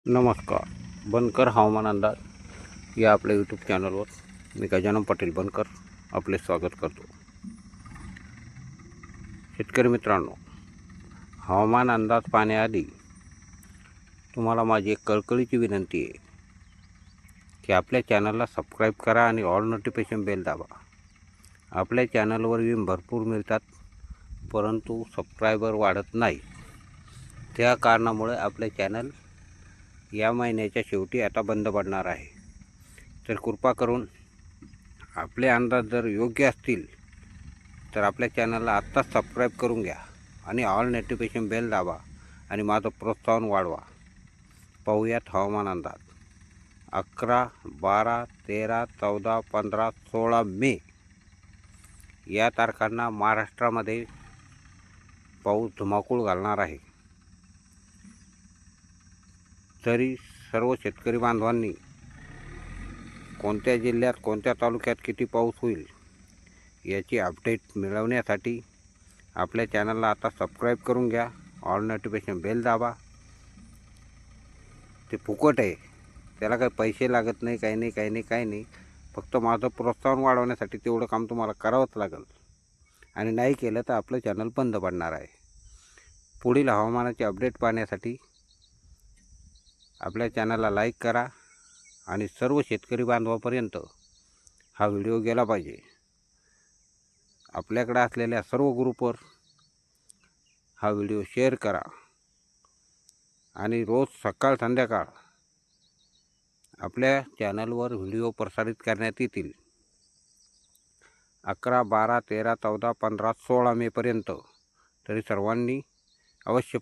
नमस्कार. बनकर हवामान अंदाज या आपल्या यूट्यूब चॅनलवर मी गजानन पाटील बनकर आपले स्वागत करतो. शेतकरी मित्रांनो, हवामान अंदाज पाहण्याआधी तुम्हाला माझी एक कळकळीची विनंती आहे की आपल्या चॅनलला सबस्क्राईब करा आणि ऑल नोटिफिकेशन बेल दाबा. आपल्या चॅनलवर व्ह्यू भरपूर मिळतात, परंतु सबस्क्रायबर वाढत नाही. त्या कारणामुळे आपले चॅनल या महिन्याच्या शेवटी आता बंद पडणार आहे. तर कृपा करून आपले अंदाज जर योग्य असतील तर आपल्या चॅनलला आत्ताच सबस्क्राईब करून घ्या आणि ऑल नोटिफिकेशन बेल दाबा आणि माझं प्रोत्साहन वाढवा. पाहूयात हवामान अंदाज. 11, 12, 13, 14, 15, 16 मे या तारखांना महाराष्ट्रामध्ये पाऊस धुमाकूळ घालणार आहे. तरी सर्व शेतकरी बांधवांनी कोणत्या जिल्ह्यात कोणत्या तालुक्यात किती पाऊस होईल याची अपडेट मिळवण्यासाठी आपल्या चॅनलला आता सबस्क्राईब करून घ्या, ऑल नोटिफिकेशन बेल दाबा. ते फुकट आहे, त्याला काही पैसे लागत नाही, काही नाही. फक्त माझं प्रोत्साहन वाढवण्यासाठी तेवढं काम तुम्हाला करावंच लागेल आणि नाही केलं तर आपलं चॅनल बंद पडणार आहे. पुढील हवामानाचे अपडेट पाहण्यासाठी आपल्या चॅनलला लाईक करा आणि सर्व शेतकरी बांधवापर्यंत हा व्हिडिओ गेला पाहिजे. आपल्याकडे असलेल्या सर्व ग्रुपवर हा व्हिडिओ शेअर करा आणि रोज सकाळ संध्याकाळ आपल्या चॅनलवर व्हिडिओ प्रसारित करण्यात येतील. 11, 12, 13, 14, 15, 16 मेपर्यंत. तरी सर्वांनी अवश्य